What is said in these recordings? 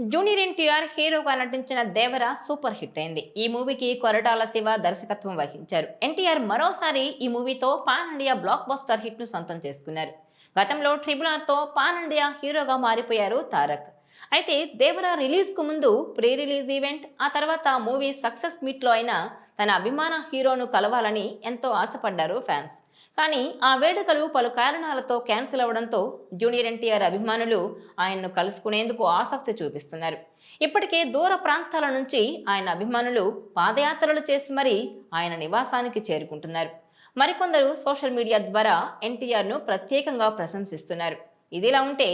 Junior NTR హీరోగా నటించిన దేవర super hit అయింది. ఈ మూవీకి కొరటాల శివ దర్శకత్వం వహించారు. ఎన్టీఆర్ మరోసారి ఈ మూవీతో pan India block buster hit ను సొంతం చేసుకున్నారు. గతంలో RRR తో పాన్ ఇండియా హీరోగా మారిపోయారు తారక్. అయితే దేవర రిలీజ్ కు ముందు ప్రీ రిలీజ్ ఈవెంట్, ఆ తర్వాత మూవీ సక్సెస్ మీట్ లో అయినా తన అభిమాన హీరోను కలవాలని ఎంతో ఆశపడ్డారు ఫ్యాన్స్. కానీ ఆ వేడుకలు పలు కారణాలతో క్యాన్సిల్ అవడంతో జూనియర్ ఎన్టీఆర్ అభిమానులు ఆయన్ను కలుసుకునేందుకు ఆసక్తి చూపిస్తున్నారు. ఇప్పటికే దూర ప్రాంతాల నుంచి ఆయన అభిమానులు పాదయాత్రలు చేసి మరీ ఆయన నివాసానికి చేరుకుంటున్నారు. మరికొందరు సోషల్ మీడియా ద్వారా ఎన్టీఆర్ను ప్రత్యేకంగా ప్రశంసిస్తున్నారు. ఇదిలా ఉంటే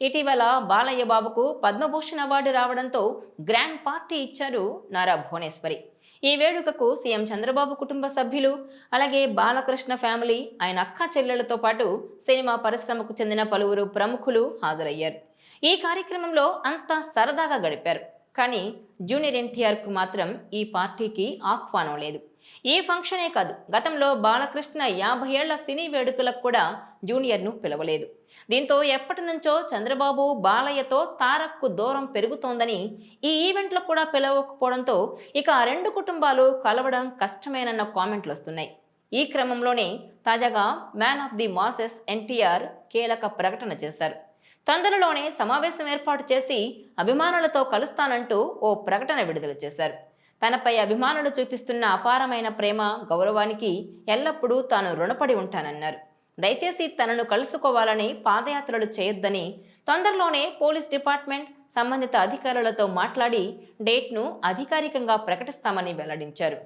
ఇటీవల బాలయ్య బాబుకు పద్మభూషణ్ అవార్డు రావడంతో గ్రాండ్ పార్టీ ఇచ్చారు నారా భువనేశ్వరి. ఈ వేడుకకు సీఎం చంద్రబాబు కుటుంబ సభ్యులు, అలాగే బాలకృష్ణ ఫ్యామిలీ, ఆయన అక్క చెల్లెలతో పాటు సినిమా పరిశ్రమకు చెందిన పలువురు ప్రముఖులు హాజరయ్యారు. ఈ కార్యక్రమంలో అంతా సరదాగా గడిపారు. కానీ జూనియర్ ఎన్టీఆర్కు మాత్రం ఈ పార్టీకి ఆహ్వానం లేదు. ఈ ఫంక్షనే కాదు, గతంలో బాలకృష్ణ 50 ఏళ్ల సినీ వేడుకలకు కూడా జూనియర్ను పిలవలేదు. దీంతో ఎప్పటి నుంచో చంద్రబాబు బాలయ్యతో తారక్కు దూరం పెరుగుతోందని, ఈ ఈవెంట్లో కూడా పిలవకపోవడంతో ఇక ఆ రెండు కుటుంబాలు కలవడం కష్టమేనన్న కామెంట్లు వస్తున్నాయి. ఈ క్రమంలోనే తాజాగా man of the masses NTR కీలక ప్రకటన చేశారు. తొందరలోనే సమావేశం ఏర్పాటు చేసి అభిమానులతో కలుస్తానంటూ ఓ ప్రకటన విడుదల చేశారు. తనపై అభిమానులు చూపిస్తున్న అపారమైన ప్రేమ, గౌరవానికి ఎల్లప్పుడూ తాను రుణపడి ఉంటానన్నారు. దయచేసి తనను కలుసుకోవాలని పాదయాత్రలు చేయొద్దని, తొందరలోనే పోలీస్ డిపార్ట్మెంట్ సంబంధిత అధికారులతో మాట్లాడి డేట్ను అధికారికంగా ప్రకటిస్తామని వెల్లడించారు.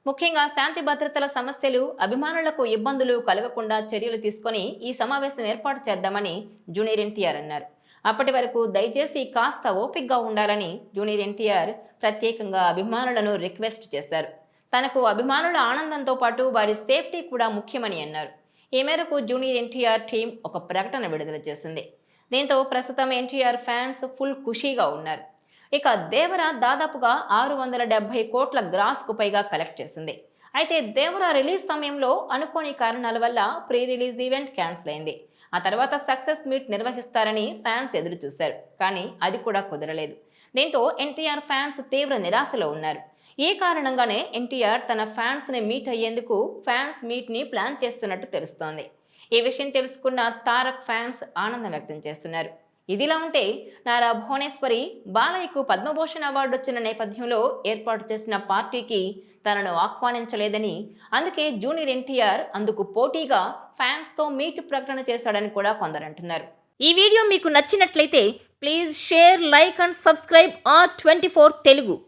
ముఖ్యంగా శాంతి భద్రతల సమస్యలు, అభిమానులకు ఇబ్బందులు కలగకుండా చర్యలు తీసుకొని ఈ సమావేశం ఏర్పాటు చేద్దామని జూనియర్ ఎన్టీఆర్ అన్నారు. అప్పటి వరకు దయచేసి కాస్త ఓపికగా ఉండాలని జూనియర్ ఎన్టీఆర్ ప్రత్యేకంగా అభిమానులను రిక్వెస్ట్ చేశారు. తనకు అభిమానుల ఆనందంతో పాటు వారి సేఫ్టీ కూడా ముఖ్యమని అన్నారు. ఈ మేరకు జూనియర్ ఎన్టీఆర్ టీం ఒక ప్రకటన విడుదల చేసింది. దీంతో ప్రస్తుతం ఎన్టీఆర్ ఫ్యాన్స్ ఫుల్ ఖుషీగా ఉన్నారు. ఇక దేవర దాదాపుగా 670 కోట్ల గ్రాస్కు పైగా కలెక్ట్ చేసింది. అయితే దేవర రిలీజ్ సమయంలో అనుకోని కారణాల వల్ల ప్రీ రిలీజ్ ఈవెంట్ క్యాన్సిల్ అయింది. ఆ తర్వాత సక్సెస్ మీట్ నిర్వహిస్తారని ఫ్యాన్స్ ఎదురు చూశారు. కానీ అది కూడా కుదరలేదు. దీంతో ఎన్టీఆర్ ఫ్యాన్స్ తీవ్ర నిరాశలో ఉన్నారు. ఈ కారణంగానే ఎన్టీఆర్ తన ఫ్యాన్స్ని మీట్ అయ్యేందుకు ఫ్యాన్స్ మీట్ని ప్లాన్ చేస్తున్నట్టు తెలుస్తోంది. ఈ విషయం తెలుసుకున్న తారక్ ఫ్యాన్స్ ఆనందం వ్యక్తం చేస్తున్నారు. ఇదిలా ఉంటే నారా భువనేశ్వరి బాలయ్యకు పద్మభూషణ్ అవార్డు వచ్చిన నేపథ్యంలో ఏర్పాటు చేసిన పార్టీకి తనను ఆహ్వానించలేదని, అందుకే జూనియర్ ఎన్టీఆర్ అందుకు పోటీగా ఫ్యాన్స్తో మీట్ ప్రకటన చేశాడని కూడా కొందరు అంటున్నారు. ఈ వీడియో మీకు నచ్చినట్లయితే please share, like and subscribe R24 Telugu.